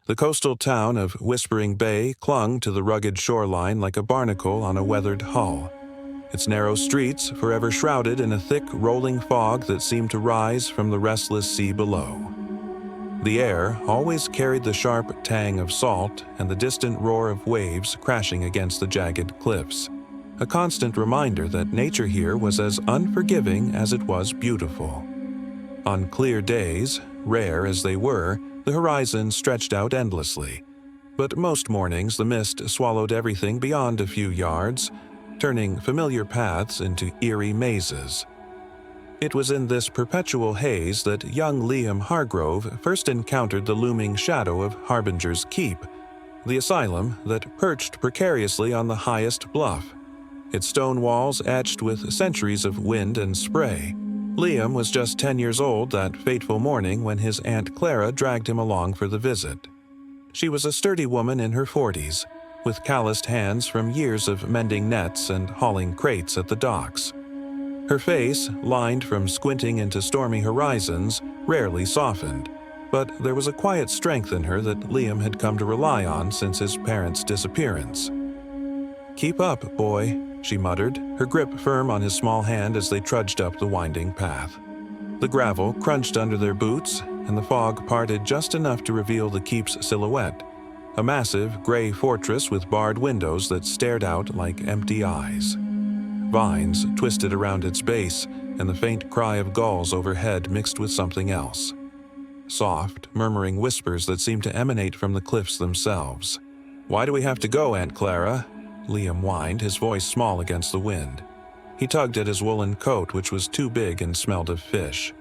The coastal town of Whispering Bay clung to the rugged shoreline like a barnacle on a weathered hull, its narrow streets forever shrouded in a thick, rolling fog that seemed to rise from the restless sea below. The air always carried the sharp tang of salt and the distant roar of waves crashing against the jagged cliffs, a constant reminder that nature here was as unforgiving as it was beautiful. On clear days, rare as they were, the horizon stretched out endlessly, but most mornings the mist swallowed everything beyond a few yards, turning familiar paths into eerie mazes. It was in this perpetual haze that young Liam Hargrove first encountered the looming shadow of Harbinger's Keep, the asylum that perched precariously on the highest bluff, its stone walls etched with centuries of wind and spray. Liam was just 10 years old that fateful morning when his Aunt Clara dragged him along for the visit. She was a sturdy woman in her 40s, with calloused hands from years of mending nets and hauling crates at the docks. Her face, lined from squinting into stormy horizons, rarely softened, but there was a quiet strength in her that Liam had come to rely on since his parents' disappearance. "Keep up, boy," she muttered, her grip firm on his small hand as they trudged up the winding path. The gravel crunched under their boots, and the fog parted just enough to reveal the keep's silhouette, a massive gray fortress with barred windows that stared out like empty eyes. Vines twisted around its base, and the faint cry of gulls overhead mixed with something else. Soft, murmuring whispers that seemed to emanate from the cliffs themselves. "Why do we have to go, Aunt Clara?" Liam whined, his voice small against the wind. He tugged at his woolen coat, which was too big and smelled of fish.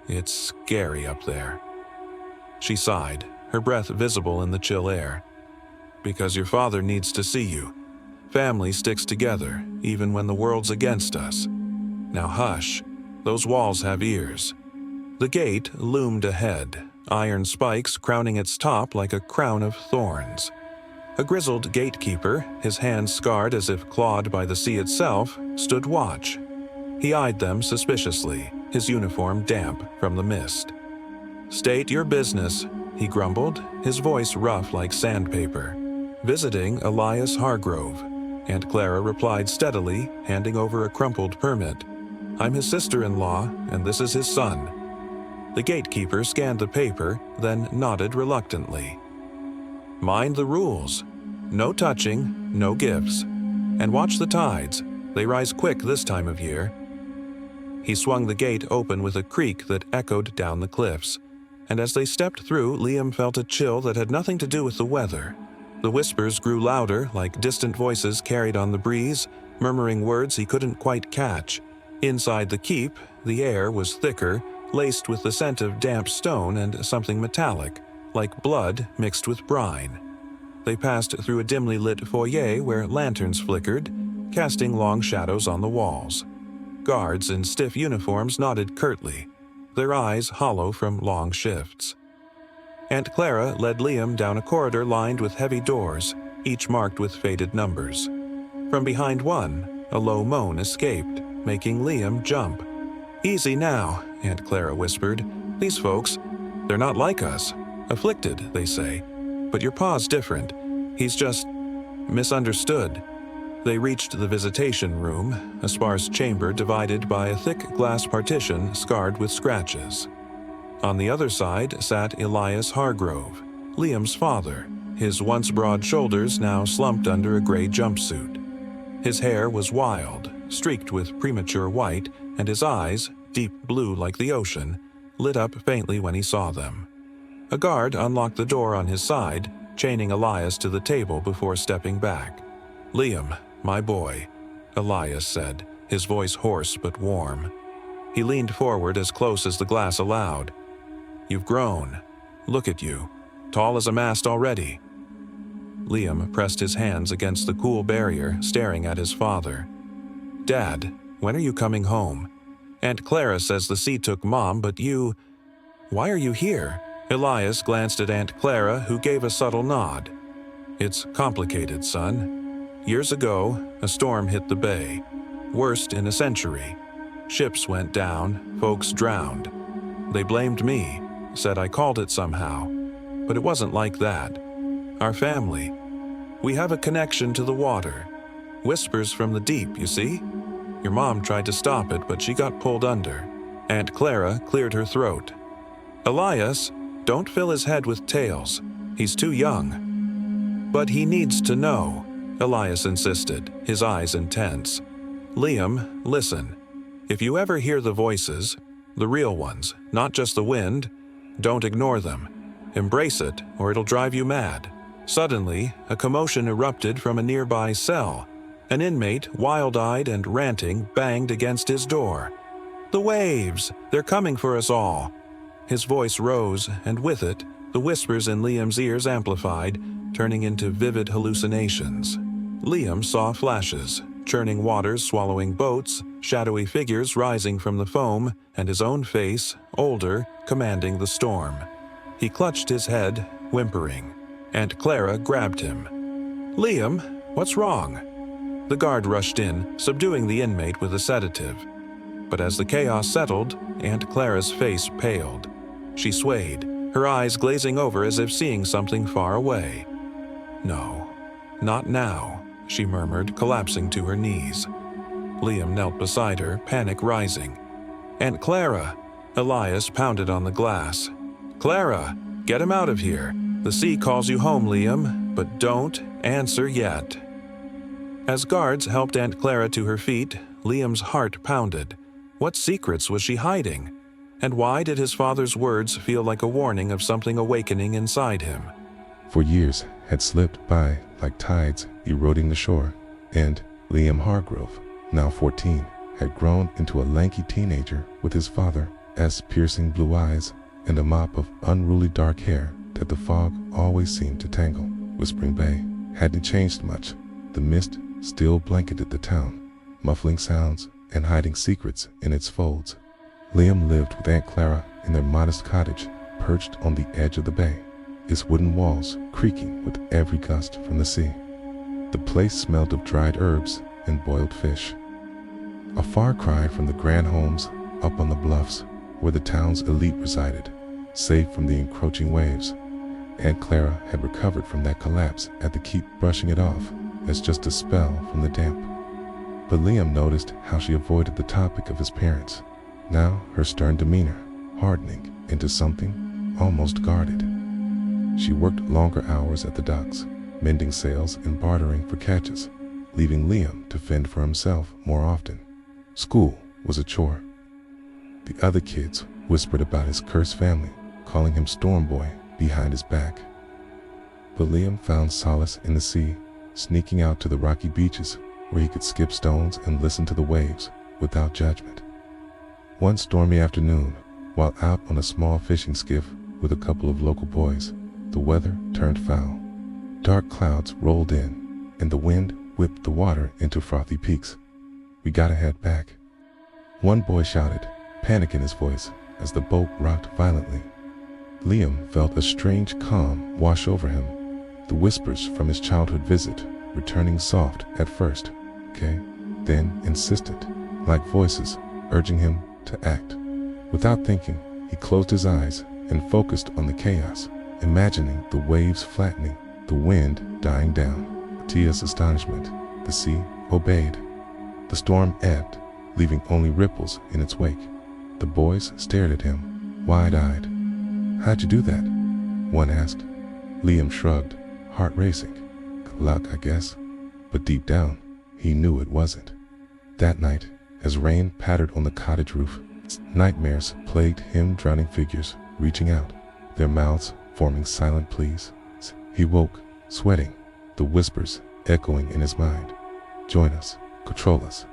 "It's scary up there." She sighed, her breath visible in the chill air. "Because your father needs to see you. Family sticks together, even when the world's against us. Now hush, those walls have ears." The gate loomed ahead, iron spikes crowning its top like a crown of thorns. A grizzled gatekeeper, his hands scarred as if clawed by the sea itself, stood watch. He eyed them suspiciously, his uniform damp from the mist. "State your business," he grumbled, his voice rough like sandpaper. "Visiting Elias Hargrove," Aunt Clara replied steadily, handing over a crumpled permit. "I'm his sister-in-law, and this is his son." The gatekeeper scanned the paper, then nodded reluctantly. "Mind the rules. No touching, no gifts. And watch the tides. They rise quick this time of year." He swung the gate open with a creak that echoed down the cliffs, and as they stepped through, Liam felt a chill that had nothing to do with the weather. The whispers grew louder, like distant voices carried on the breeze, murmuring words he couldn't quite catch. Inside the keep, the air was thicker, laced with the scent of damp stone and something metallic, like blood mixed with brine. They passed through a dimly lit foyer where lanterns flickered, casting long shadows on the walls. Guards in stiff uniforms nodded curtly, their eyes hollow from long shifts. Aunt Clara led Liam down a corridor lined with heavy doors, each marked with faded numbers. From behind one, a low moan escaped, making Liam jump. "Easy now," Aunt Clara whispered. "These folks, they're not like us. Afflicted, they say. But your pa's different. He's just misunderstood." They reached the visitation room, a sparse chamber divided by a thick glass partition scarred with scratches. On the other side sat Elias Hargrove, Liam's father, his once broad shoulders now slumped under a gray jumpsuit. His hair was wild, streaked with premature white, and his eyes, deep blue like the ocean, lit up faintly when he saw them. A guard unlocked the door on his side, chaining Elias to the table before stepping back. "Liam, my boy," Elias said, his voice hoarse but warm. He leaned forward as close as the glass allowed. "You've grown. Look at you, tall as a mast already." Liam pressed his hands against the cool barrier, staring at his father. "Dad, when are you coming home? Aunt Clara says the sea took Mom, but you... Why are you here?" Elias glanced at Aunt Clara, who gave a subtle nod. "It's complicated, son. Years ago, a storm hit the bay. Worst in a century. Ships went down, folks drowned. They blamed me, said I called it somehow. but it wasn't like that. Our family. We have a connection to the water. Whispers from the deep, you see? Your mom tried to stop it, but she got pulled under. Aunt Clara cleared her throat. Elias, don't fill his head with tales. He's too young. But he needs to know, Elias insisted, his eyes intense. Liam, listen. If you ever hear the voices, the real ones, not just the wind, don't ignore them. Embrace it, or it'll drive you mad. Suddenly, a commotion erupted from a nearby cell. An inmate, wild-eyed and ranting, banged against his door. The waves! They're coming for us all! His voice rose, and with it, the whispers in Liam's ears amplified, turning into vivid hallucinations. Liam saw flashes, churning waters swallowing boats, shadowy figures rising from the foam, and his own face, older, commanding the storm. He clutched his head, whimpering. Aunt Clara grabbed him. Liam, what's wrong? The guard rushed in, subduing the inmate with a sedative. But as the chaos settled, Aunt Clara's face paled. She swayed, her eyes glazing over as if seeing something far away. No, not now, she murmured, collapsing to her knees. Liam knelt beside her, panic rising. Aunt Clara! Elias pounded on the glass. Clara, get him out of here. The sea calls you home, Liam, but don't answer yet. As guards helped Aunt Clara to her feet, Liam's heart pounded. What secrets was she hiding? And why did his father's words feel like a warning of something awakening inside him? For years had slipped by like tides eroding the shore, and Liam Hargrove, now 14, had grown into a lanky teenager with his father's piercing blue eyes and a mop of unruly dark hair that the fog always seemed to tangle. Whispering Bay hadn't changed much. The mist still blanketed the town, muffling sounds and hiding secrets in its folds. Liam lived with Aunt Clara in their modest cottage, perched on the edge of the bay, its wooden walls creaking with every gust from the sea. The place smelled of dried herbs and boiled fish. A far cry from the grand homes up on the bluffs where the town's elite resided, safe from the encroaching waves. Aunt Clara had recovered from that collapse at the keep, brushing it off as just a spell from the damp. But Liam noticed how she avoided the topic of his parents, now her stern demeanor hardening into something almost guarded. She worked longer hours at the docks, mending sails and bartering for catches, leaving Liam to fend for himself more often. School was a chore. The other kids whispered about his cursed family, calling him Storm Boy behind his back. But Liam found solace in the sea, sneaking out to the rocky beaches where he could skip stones and listen to the waves without judgment. One stormy afternoon, while out on a small fishing skiff with a couple of local boys, the weather turned foul. Dark clouds rolled in, and the wind whipped the water into frothy peaks. We gotta head back. One boy shouted, panic in his voice, as the boat rocked violently. Liam felt a strange calm wash over him, the whispers from his childhood visit returning soft at first, okay, then insistent, like voices urging him to act. Without thinking, he closed his eyes and focused on the chaos, imagining the waves flattening, the wind dying down. To his astonishment, the sea obeyed. The storm ebbed, leaving only ripples in its wake. The boys stared at him, wide-eyed. How'd you do that? One asked. Liam shrugged, heart racing. Luck, I guess. But deep down, he knew it wasn't. That night, as rain pattered on the cottage roof, nightmares plagued him, drowning figures reaching out, their mouths forming silent pleas. He woke, sweating, the whispers echoing in his mind. Join us, control us, ...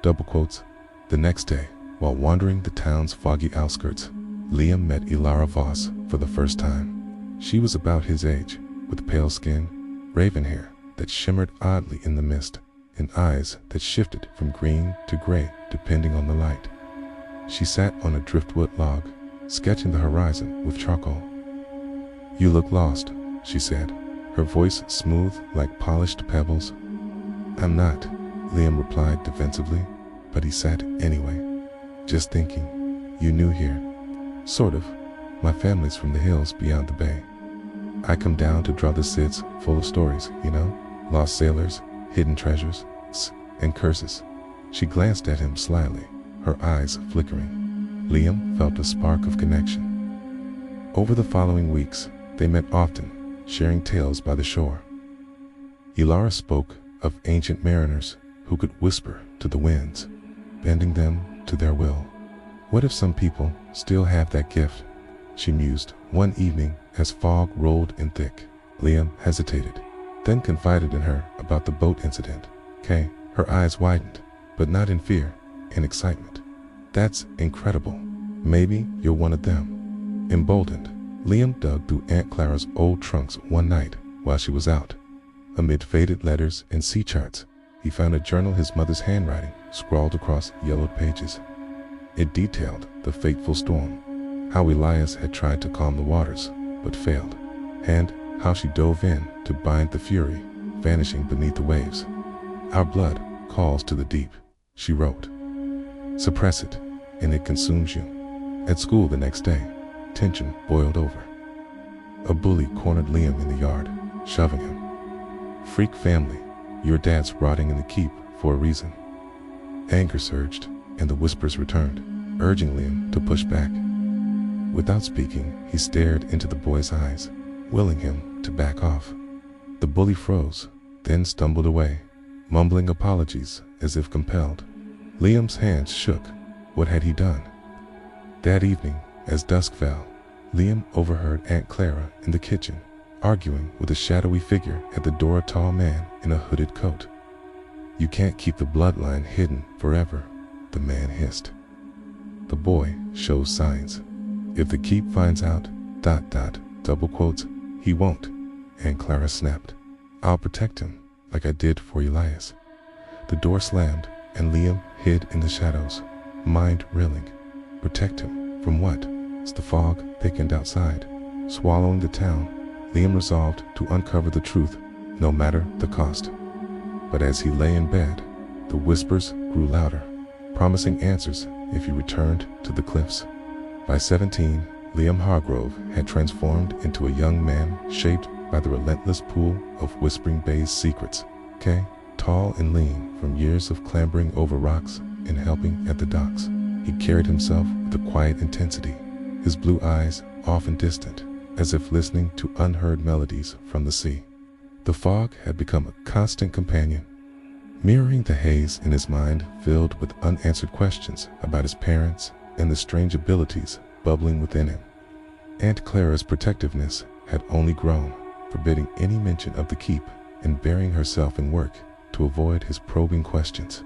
double quotes. The next day, while wandering the town's foggy outskirts, Liam met Ilara Voss for the first time. She was about his age, with pale skin, raven hair that shimmered oddly in the mist, and eyes that shifted from green to gray depending on the light. She sat on a driftwood log, sketching the horizon with charcoal. You look lost, she said, her voice smooth like polished pebbles. I'm not, Liam replied defensively, but he sat anyway. Just thinking, you new here. Sort of. My family's from the hills beyond the bay. I come down to draw the Sids full of stories, you know? Lost sailors, hidden treasures, and curses. She glanced at him slyly, her eyes flickering. Liam felt a spark of connection. Over the following weeks, they met often, sharing tales by the shore. Ilara spoke of ancient mariners who could whisper to the winds, bending them to their will. What if some people still have that gift? She mused one evening as fog rolled in thick. Liam hesitated, then confided in her about the boat incident. Kay, her eyes widened, but not in fear, in excitement. That's incredible. Maybe you're one of them. Emboldened, Liam dug through Aunt Clara's old trunks one night while she was out. Amid faded letters and sea charts, he found a journal his mother's handwriting scrawled across yellowed pages. It detailed the fateful storm, how Elias had tried to calm the waters, but failed, and how she dove in to bind the fury, vanishing beneath the waves. Our blood calls to the deep, she wrote. Suppress it, and it consumes you. At school the next day, tension boiled over. A bully cornered Liam in the yard, shoving him. Freak family, your dad's rotting in the keep for a reason. Anger surged, and the whispers returned, urging Liam to push back. Without speaking, he stared into the boy's eyes, willing him to back off. The bully froze, then stumbled away, mumbling apologies as if compelled. Liam's hands shook. What had he done? That evening, as dusk fell, Liam overheard Aunt Clara in the kitchen, arguing with a shadowy figure at the door, a tall man in a hooded coat. You can't keep the bloodline hidden forever, the man hissed. The boy shows signs. If the keep finds out, double quotes, he won't, Aunt Clara snapped. I'll protect him, like I did for Elias. The door slammed, and Liam hid in the shadows, mind reeling. Protect him from what? As the fog thickened outside, swallowing the town, Liam resolved to uncover the truth, no matter the cost. But as he lay in bed, the whispers grew louder, promising answers if he returned to the cliffs. By 17, Liam Hargrove had transformed into a young man shaped by the relentless pool of Whispering Bay's secrets. Kay, tall and lean from years of clambering over rocks and helping at the docks, he carried himself with a quiet intensity, his blue eyes often distant, as if listening to unheard melodies from the sea. The fog had become a constant companion, mirroring the haze in his mind filled with unanswered questions about his parents and the strange abilities bubbling within him. Aunt Clara's protectiveness had only grown, forbidding any mention of the keep and burying herself in work to avoid his probing questions.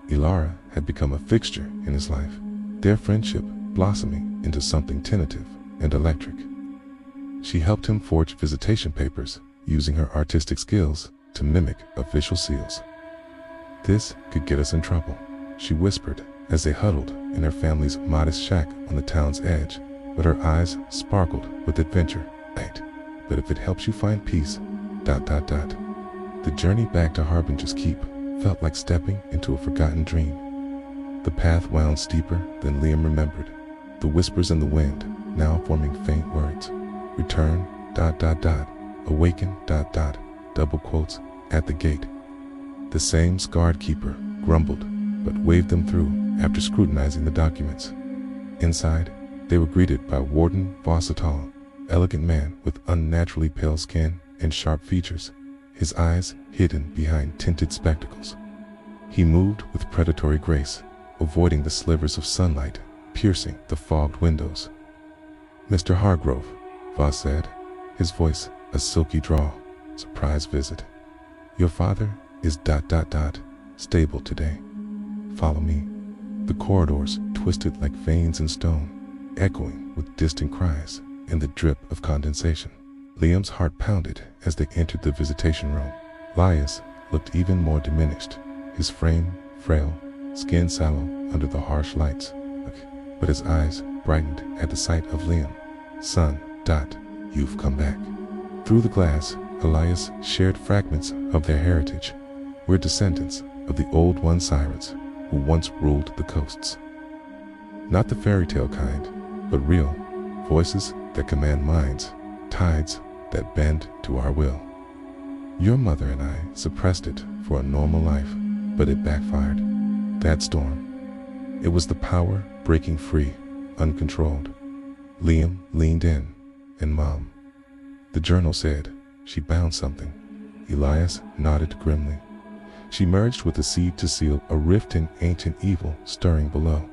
Ilara had become a fixture in his life, their friendship blossoming into something tentative and electric. She helped him forge visitation papers, using her artistic skills to mimic official seals. This could get us in trouble, she whispered as they huddled in her family's modest shack on the town's edge, but her eyes sparkled with adventure. Right, but if it helps you find peace, ... The journey back to Harbinger's keep felt like stepping into a forgotten dream. The path wound steeper than Liam remembered, the whispers in the wind now forming faint words. Return, ... awaken, ... double quotes, at the gate. The same scarred keeper grumbled, but waved them through after scrutinizing the documents. Inside, they were greeted by Warden Vossatal, elegant man with unnaturally pale skin and sharp features, his eyes hidden behind tinted spectacles. He moved with predatory grace, avoiding the slivers of sunlight piercing the fogged windows. Mr. Hargrove, Voss said, his voice a silky drawl. Surprise visit. Your father is ... stable today. Follow me. The corridors twisted like veins in stone, echoing with distant cries and the drip of condensation. Liam's heart pounded as they entered the visitation room. Elias looked even more diminished, his frame frail, skin sallow under the harsh lights. But his eyes brightened at the sight of Liam. Son, ... you've come back. Through the glass, Elias shared fragments of their heritage. We're descendants of the Old One Sirens who once ruled the coasts. Not the fairy tale kind, but real, voices that command minds, tides that bend to our will. Your mother and I suppressed it for a normal life, but it backfired. That storm. It was the power breaking free, uncontrolled. Liam leaned in, and Mom. The journal said she bound something. Elias nodded grimly. She merged with the seed to seal a rift in ancient evil stirring below.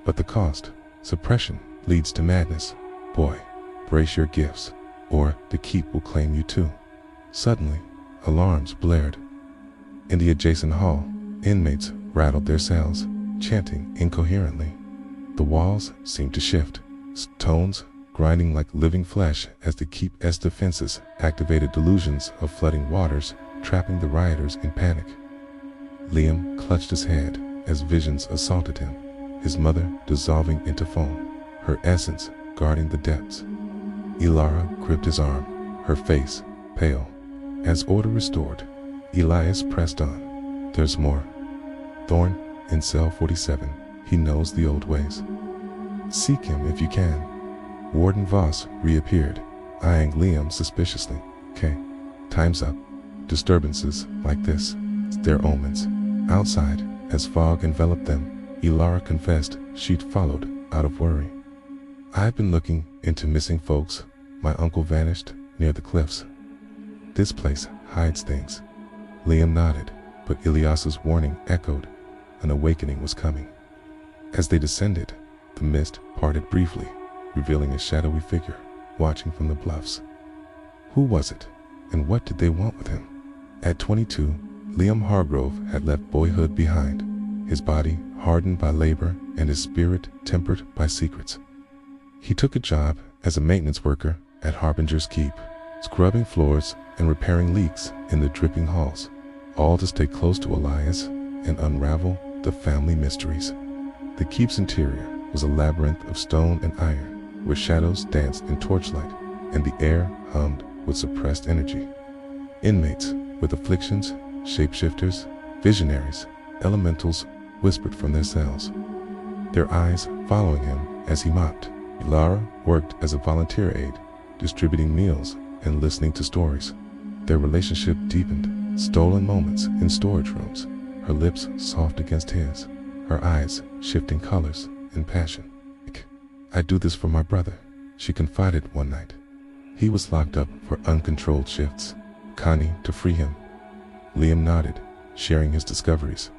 But the cost, suppression, leads to madness. Boy, brace your gifts, or the keep will claim you too. Suddenly, alarms blared. In the adjacent hall, inmates rattled their cells, chanting incoherently. The walls seemed to shift, tones grinding like living flesh as the keep's defenses activated delusions of flooding waters, trapping the rioters in panic. Liam clutched his head as visions assaulted him, his mother dissolving into foam, her essence guarding the depths. Ilara gripped his arm, her face pale. As order restored, Elias pressed on. There's more. Thorn, in cell 47, he knows the old ways. Seek him if you can. Warden Voss reappeared, eyeing Liam suspiciously. Okay, time's up. Disturbances like this, they're omens. Outside, as fog enveloped them, Ilara confessed she'd followed out of worry. I've been looking into missing folks. My uncle vanished near the cliffs. This place hides things. Liam nodded, but Elias's warning echoed. An awakening was coming. As they descended, the mist parted briefly, revealing a shadowy figure watching from the bluffs. Who was it, and what did they want with him? At 22, Liam Hargrove had left boyhood behind, his body hardened by labor and his spirit tempered by secrets. He took a job as a maintenance worker at Harbinger's keep, scrubbing floors and repairing leaks in the dripping halls, all to stay close to Elias and unravel the family mysteries. The keep's interior was a labyrinth of stone and iron, where shadows danced in torchlight and the air hummed with suppressed energy. Inmates with afflictions, shapeshifters, visionaries, elementals whispered from their cells, their eyes following him as he mopped. Ilara worked as a volunteer aide, distributing meals and listening to stories. Their relationship deepened, stolen moments in storage rooms, her lips soft against his, her eyes shifting colors and passion. I do this for my brother, she confided one night. He was locked up for uncontrolled shifts. Connie to free him. Liam nodded, sharing his discoveries.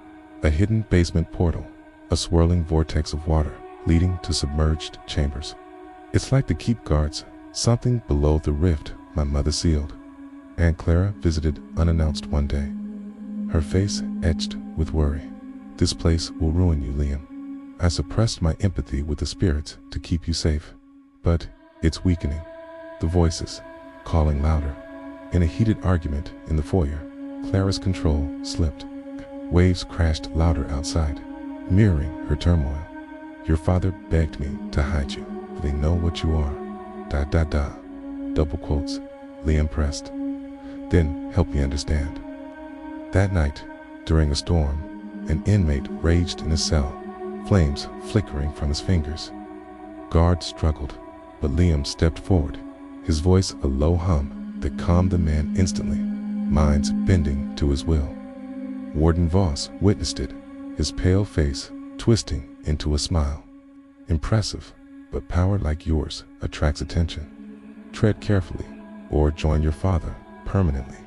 A hidden basement portal, a swirling vortex of water leading to submerged chambers. It's like the keep guards, something below the rift my mother sealed. Aunt Clara visited unannounced one day, her face etched with worry. This place will ruin you, Liam. I suppressed my empathy with the spirits to keep you safe, but it's weakening. The voices, calling louder. In a heated argument in the foyer, Clara's control slipped. Waves crashed louder outside, mirroring her turmoil. Your father begged me to hide you, for they know what you are. Da da da. Double quotes. Liam pressed. Then help me understand. That night, during a storm, an inmate raged in his cell, flames flickering from his fingers. Guards struggled, but Liam stepped forward, his voice a low hum that calmed the man instantly, minds bending to his will. Warden Voss witnessed it, his pale face twisting into a smile. Impressive, but power like yours attracts attention. Tread carefully, or join your father permanently,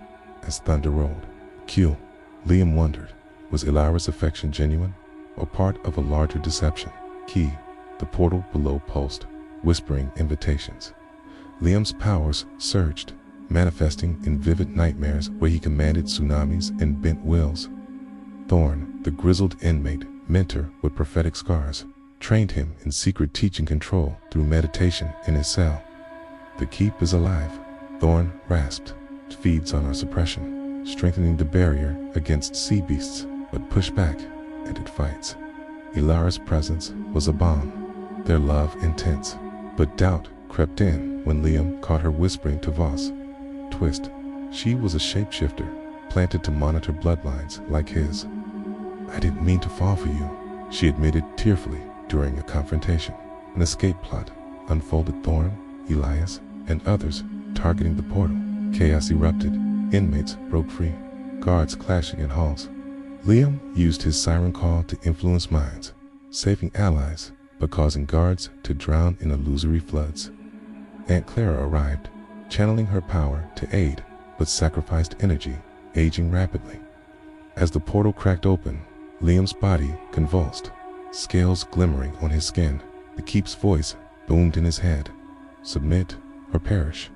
as thunder rolled. Q. Liam wondered, was Ilara's affection genuine, or part of a larger deception? Key. The portal below pulsed, whispering invitations. Liam's powers surged, manifesting in vivid nightmares where he commanded tsunamis and bent wills. Thorn, the grizzled inmate, mentor with prophetic scars, trained him in secret teaching control through meditation in his cell. The keep is alive, Thorn rasped. It feeds on our suppression, strengthening the barrier against sea beasts, but push back, and it fights. Ilara's presence was a balm, their love intense, but doubt crept in when Liam caught her whispering to Voss. Twist. She was a shapeshifter, planted to monitor bloodlines like his. I didn't mean to fall for you, she admitted tearfully during a confrontation. An escape plot, unfolded Thorn, Elias, and others targeting the portal. Chaos erupted. Inmates broke free, guards clashing in halls. Liam used his siren call to influence minds, saving allies but causing guards to drown in illusory floods. Aunt Clara arrived, channeling her power to aid, but sacrificed energy, aging rapidly. As the portal cracked open, Liam's body convulsed, scales glimmering on his skin. The Keep's voice boomed in his head. Submit or perish.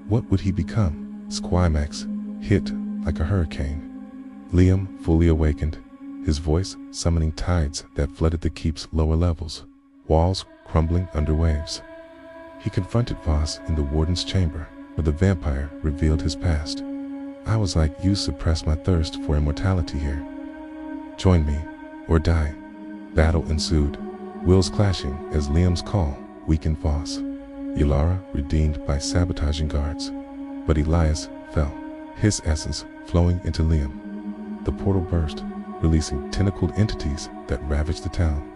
What would he become? Climactic hit like a hurricane. Liam fully awakened, his voice summoning tides that flooded the Keep's lower levels, walls crumbling under waves. He confronted Voss in the warden's chamber, where the vampire revealed his past. I was like, you suppressed my thirst for immortality here. Join me, or die. Battle ensued, wills clashing as Liam's call weakened Voss. Ilara redeemed by sabotaging guards, but Elias fell, his essence flowing into Liam. The portal burst, releasing tentacled entities that ravaged the town.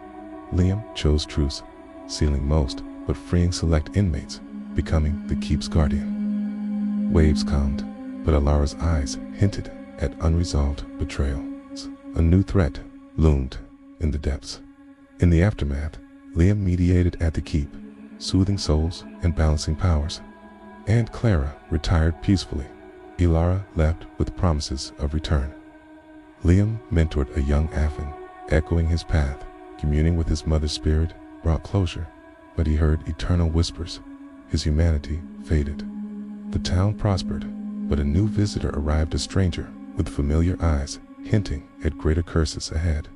Liam chose truce, sealing most but freeing select inmates, becoming the Keep's guardian. Waves calmed, but Ilara's eyes hinted at unresolved betrayal. A new threat loomed in the depths. In the aftermath, Liam mediated at the Keep, soothing souls and balancing powers. Aunt Clara retired peacefully. Ilara left with promises of return. Liam mentored a young Affin, echoing his path. Communing with his mother's spirit brought closure, but he heard eternal whispers. His humanity faded. The town prospered, but a new visitor arrived, a stranger with familiar eyes, hinting at greater curses ahead.